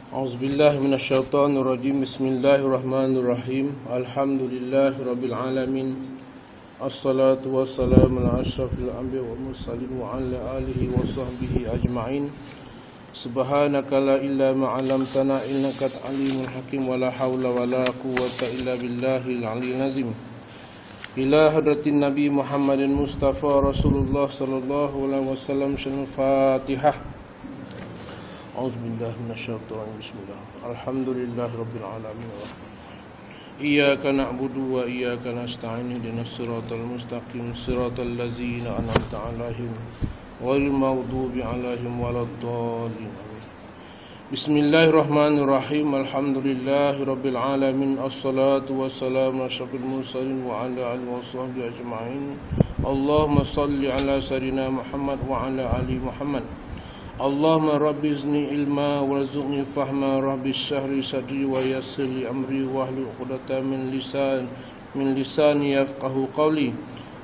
A'udzubillahi minasyaitonirrajim. Bismillahirrahmanirrahim. Alhamdulillahirabbil alamin. Assalatu wassalamu ala asyrafil anbiya'i wal mursalin wa ala alihi wa sahbihi ajma'in. Subhanaka la ilma 'allamtana innaka alimul hakim wa la haula wa la quwwata illa billahil aliyyil azim. Ila hadratin Nabi Muhammadin Mustafa Rasulullah sallallahu alaihi wasallam. Al-Fatihah. A'udzubillahi minasyaitonir bismillah. Alhamdulillahirabbil alamin. Iyyaka na'budu wa iyyaka nasta'in. Ihdinas siratal mustaqim, siratal ladzina an'amta 'alaihim ghairil maghdubi 'alaihim waladdallin. Bismillahirrahmanirrahim. Alhamdulillahirabbil alamin. Assalatu wassalamu ala asyrafil mursalin wa ala alihi washabbihi ajma'in. Allahumma shalli ala sayyidina Muhammad wa ala ali Muhammad. Allahumma rabbi zni ilma warzuqni fahma, rabbi shrah sadri wa yassir li amri wahlul 'uqdatam min lisani yafqahu qawli.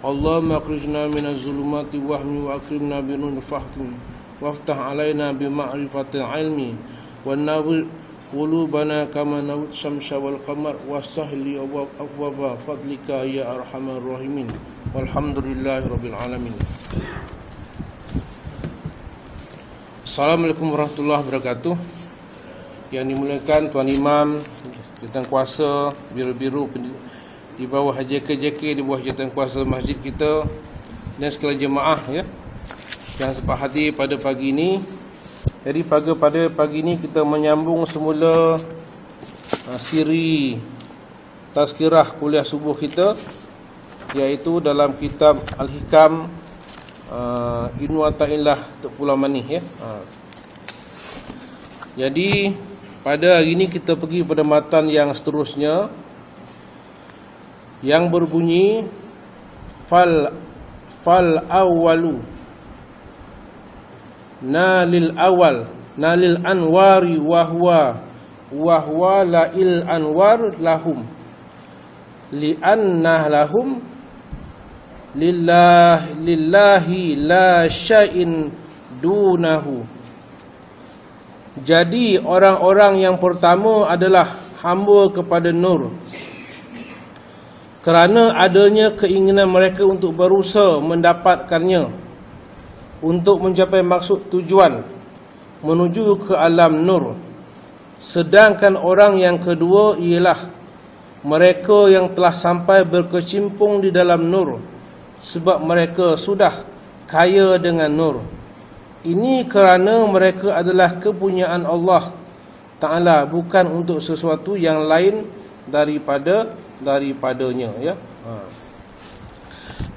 Allahumma akhrijna minaz zulumati wahmi wa akrimna bi nuril fahmi waftah alaina bi ma'rifatil ilmi wan nawwir qulubana kama nawwat syamsa wal qamar wasahli abwaaba fadlika ya arhamar rahimin. Walhamdulillahirabbil alamin. Assalamualaikum warahmatullahi wabarakatuh. Yang dimuliakan Tuan Imam, jawatan kuasa biru-biru di bawah JK di bawah jawatan kuasa masjid kita, dan sekalian jemaah ya yang sepahati pada pagi ini. Jadi pada pagi ini kita menyambung semula siri tazkirah kuliah subuh kita, iaitu dalam kitab Al-Hikam Ibnu Athaillah Pulau Manih ya. Jadi pada hari ini kita pergi pada matan yang seterusnya yang berbunyi fal awwalu nalil awal nalil anwari wa huwa la'il anwar lahum li'anna lahum lillahi la syai'in dunahu. Jadi orang-orang yang pertama adalah hamba kepada nur, kerana adanya keinginan mereka untuk berusaha mendapatkannya, untuk mencapai maksud tujuan menuju ke alam nur. Sedangkan orang yang kedua ialah mereka yang telah sampai berkecimpung di dalam nur, sebab mereka sudah kaya dengan nur. Ini kerana mereka adalah kepunyaan Allah Ta'ala, bukan untuk sesuatu yang lain daripadanya ya.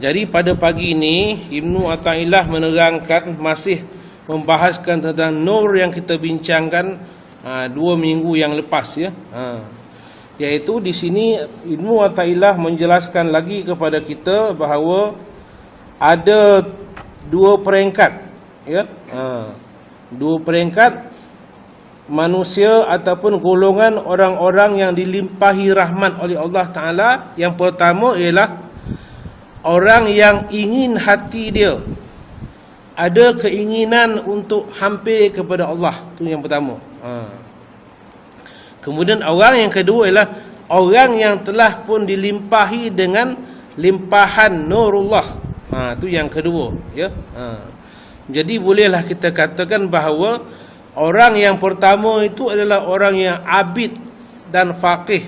Jadi pada pagi ini Ibnu Athaillah menerangkan, masih membahaskan tentang nur yang kita bincangkan 2 minggu yang lepas ya. Iaitu di sini Ibnu Athaillah menjelaskan lagi kepada kita bahawa ada 2 peringkat ya. 2 peringkat manusia ataupun golongan orang-orang yang dilimpahi rahmat oleh Allah Ta'ala. Yang pertama ialah orang yang ingin hati dia ada keinginan untuk hampir kepada Allah. Itu yang pertama. Kemudian orang yang kedua ialah orang yang telah pun dilimpahi dengan limpahan nurullah. Itu yang kedua ya. Jadi bolehlah kita katakan bahawa orang yang pertama itu adalah orang yang abid dan faqih.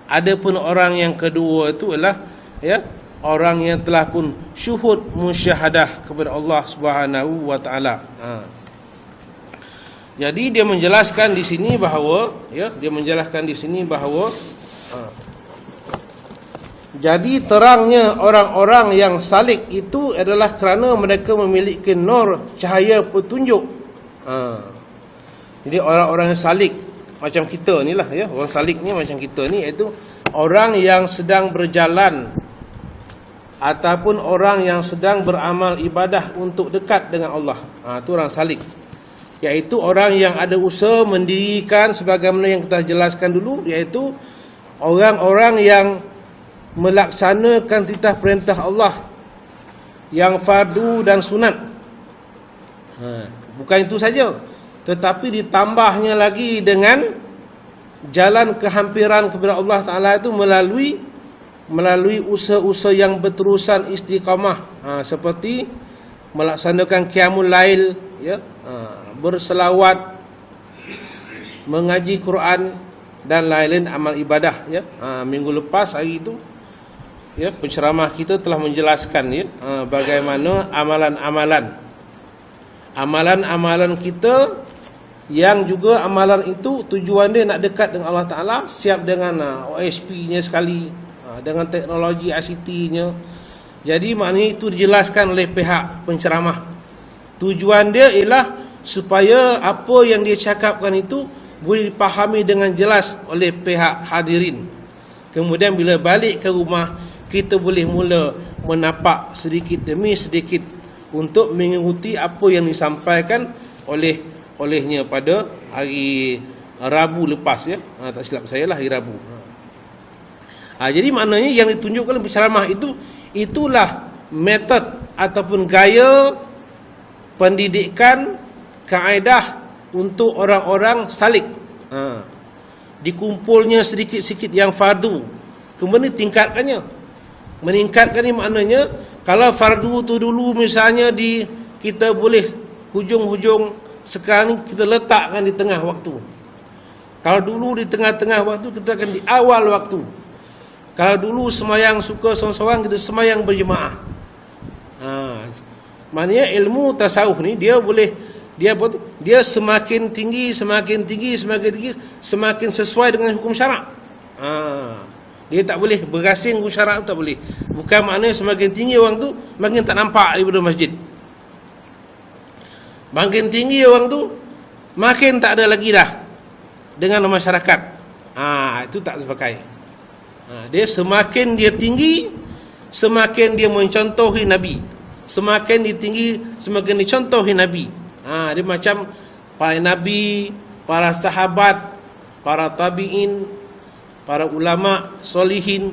Adapun orang yang kedua itu adalah ya orang yang telah pun syuhud musyahadah kepada Allah Subhanahu wa taala. Jadi dia menjelaskan di sini bahawa jadi terangnya orang-orang yang salik itu adalah kerana mereka memiliki nur, cahaya petunjuk. Jadi orang-orang yang salik macam kita ni lah ya. Orang salik ni macam kita ni, iaitu orang yang sedang berjalan ataupun orang yang sedang beramal ibadah untuk dekat dengan Allah. Itu orang salik. Iaitu orang yang ada usaha mendirikan, sebagaimana yang kita jelaskan dulu, iaitu orang-orang yang melaksanakan titah perintah Allah yang fardu dan sunat. Bukan itu saja, tetapi ditambahnya lagi dengan jalan kehampiran kepada Allah Ta'ala itu melalui usaha-usaha yang berterusan istiqamah, seperti melaksanakan qiyamul lail, ya, berselawat, mengaji Quran dan lain-lain amal ibadah, ya. Minggu lepas hari itu, ya, penceramah kita telah menjelaskan, ya, bagaimana amalan kita, yang juga amalan itu tujuan dia nak dekat dengan Allah Ta'ala, siap dengan OSP-nya sekali, dengan teknologi ICT-nya. Jadi maknanya itu dijelaskan oleh pihak penceramah. Tujuan dia ialah supaya apa yang dia cakapkan itu boleh dipahami dengan jelas oleh pihak hadirin. Kemudian bila balik ke rumah, kita boleh mula menapak sedikit demi sedikit untuk mengikuti apa yang disampaikan olehnya pada hari Rabu lepas, ya. Tak silap saya lah hari Rabu. Jadi maknanya yang ditunjukkan penceramah itu, itulah metod ataupun gaya pendidikan, kaedah untuk orang-orang salik. Dikumpulnya sedikit-sedikit yang fardu, kemudian tingkatkannya. Meningkatkan ni maknanya, kalau fardu tu dulu misalnya kita boleh hujung-hujung, sekarang kita letakkan di tengah waktu. Kalau dulu di tengah-tengah waktu, kita akan di awal waktu. Kalau dulu semayang suka seorang-seorang, kita semayang berjemaah. Maknanya ilmu tasawuf ni dia semakin tinggi, semakin sesuai dengan hukum syarak. Dia tak boleh berasing hukum syarak, tak boleh. Bukan maknanya semakin tinggi orang tu makin tak nampak daripada masjid. Makin tinggi orang tu makin tak ada lagi dah dengan masyarakat. Itu tak terpakai. Dia semakin dia tinggi, semakin dia mencontohi Nabi. Semakin dia tinggi, semakin dicontohi Nabi. Dia macam para Nabi, para sahabat, para tabi'in, para ulama solihin,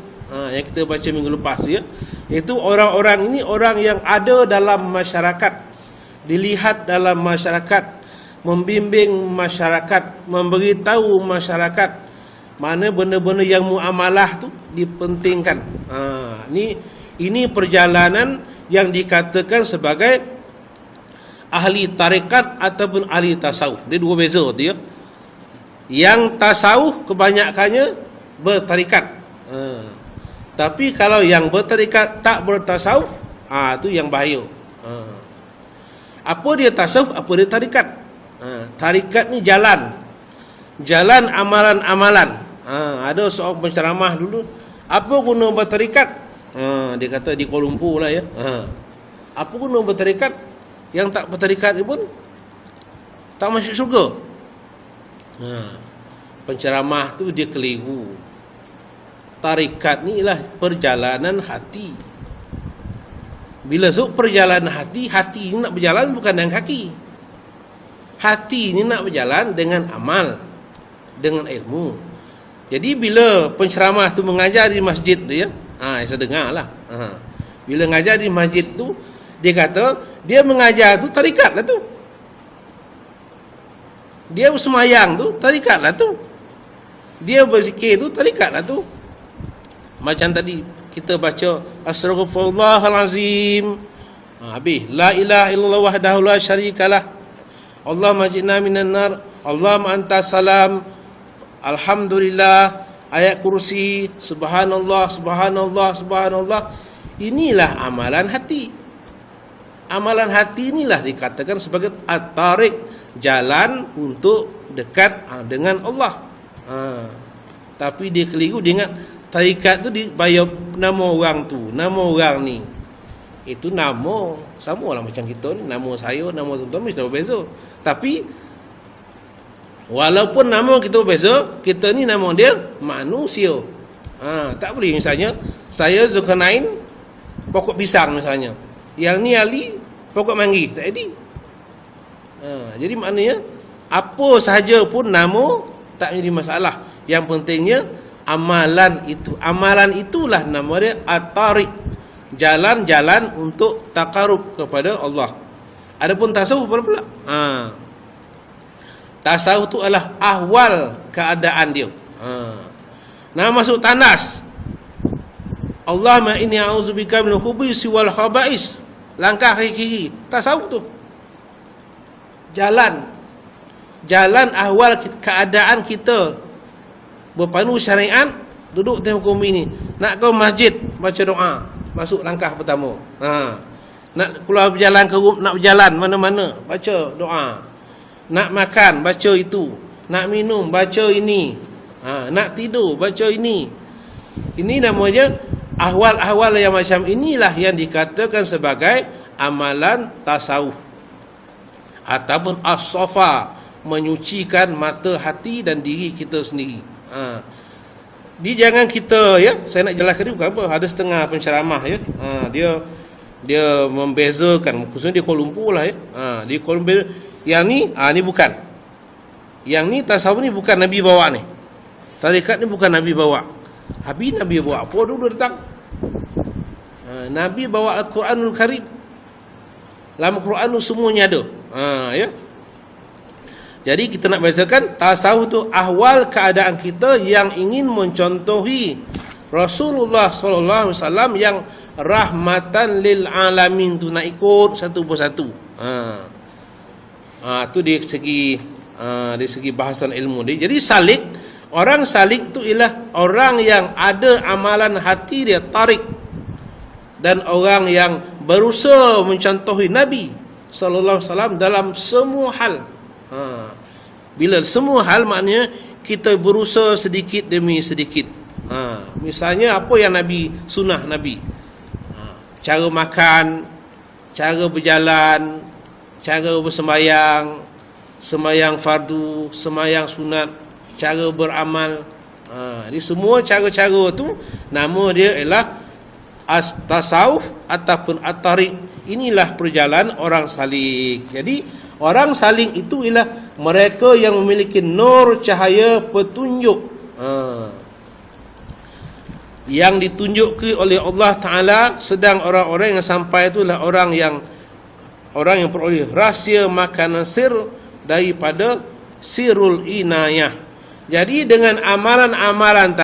yang kita baca minggu lepas, ya. Itu orang-orang ini orang yang ada dalam masyarakat, dilihat dalam masyarakat, membimbing masyarakat, memberitahu masyarakat mana benda-benda yang muamalah tu dipentingkan. Ini perjalanan yang dikatakan sebagai ahli tarekat ataupun ahli tasawuf. Dia dua beza tu, ya. Yang tasawuf kebanyakannya bertarikat. Tapi kalau yang bertarikat tak bertasawuf, tu yang bahaya. Apa dia tasawuf, apa dia tarikat? Tarikat ni jalan amalan-amalan. Ada seorang penceramah dulu, apa guna bertarikat? Dia kata di Kuala Lumpur lah, ya. Apa guna bertarikat? Yang tak bertarikat ni pun tak masuk syurga. Penceramah tu dia keliru. Tarikat ni ialah perjalanan hati. Bila sebut perjalanan hati ni nak berjalan bukan dengan kaki. Hati ni nak berjalan dengan amal, dengan ilmu. Jadi bila penceramah tu mengajar di masjid dia, saya dengar lah. Bila mengajar di masjid tu, dia kata dia mengajar tu tarikat lah tu. Dia bersemayang tu tarikat lah tu. Dia berzikir tu tarikat lah tu. Macam tadi kita baca Astaghfirullahalazim, habis la ilaha illallah wahdahu la syarikalah, Allahumma jina minan nar, Allahumma anta salam, alhamdulillah, ayat kursi, subhanallah, subhanallah, subhanallah. Inilah amalan hati. Amalan hati inilah dikatakan sebagai at-tariq, jalan untuk dekat dengan Allah. Tapi dia keliru dengan tarikat tu dibayar nama orang tu, nama orang ni. Itu nama sama lah macam kita ni, nama saya, nama tuan-tuan mesti berbeza. Tapi walaupun nama kita berbeza, kita ni nama dia manusia. Tak boleh misalnya saya Zulkarnain pokok pisang misalnya, yang ni Ali pokok manggi, tak jadi. Jadi maknanya apa sahaja pun nama tak jadi masalah. Yang pentingnya amalan itu. Amalan itulah nama dia at-tariq, jalan-jalan untuk takarub kepada Allah. Adapun tasawuf pula. Tasawuf tu adalah ahwal keadaan dia. Nah, masuk tandas. Allahumma inni a'udzubika minal khubuthi wal khaba'is. Langkah kiri. Tasawuf tu. Jalan ahwal keadaan kita berpandu syariat, duduk di muka bumi ni. Nak ke masjid, baca doa. Masuk langkah pertama. Nak keluar berjalan ke rumah, nak berjalan mana-mana, baca doa. Nak makan, baca itu. Nak minum, baca ini. Nak tidur, baca ini. Ini namanya ahwal-ahwal yang macam inilah yang dikatakan sebagai amalan tasawuf ataupun as-safa, menyucikan mata, hati dan diri kita sendiri. Di jangan kita, ya, saya nak jelaskan ni bukan apa, ada setengah penceramah, ya, dia membezakan, khususnya di Kuala Lumpur lah, ya, di Kuala Lumpur, yang ni ni bukan, yang ni tasawuf ni bukan Nabi bawa ni, tarekat ni bukan Nabi bawa. Habis Nabi bawa apa dulu datang? Nabi bawa Al-Quranul Karim. Dalam Al-Quran tu semuanya ada. Ya. Jadi kita nak bezakan tasawuf tu ahwal keadaan kita yang ingin mencontohi Rasulullah sallallahu alaihi wasallam yang rahmatan lil alamin tu, nak ikut satu persatu. Tu dari segi bahasan ilmu dia. Jadi salik, orang salik tu ialah orang yang ada amalan hati dia tarik, dan orang yang berusaha mencontohi Nabi sallallahu alaihi wasallam dalam semua hal. Bila semua hal maknanya kita berusaha sedikit demi sedikit. Misalnya apa yang Nabi, sunnah Nabi, cara makan, cara berjalan, cara bersembayang, sembayang fardu, sembayang sunat, cara beramal. Jadi semua cara-cara tu nama dia ialah tasawuf ataupun at-tariq. Inilah perjalanan orang salik. Jadi orang salik itu ialah mereka yang memiliki nur cahaya petunjuk, yang ditunjukkan oleh Allah Ta'ala. Sedang orang-orang yang sampai itu adalah orang yang peroleh rahsia makanan sir daripada sirul inayah. Jadi dengan amalan-amalan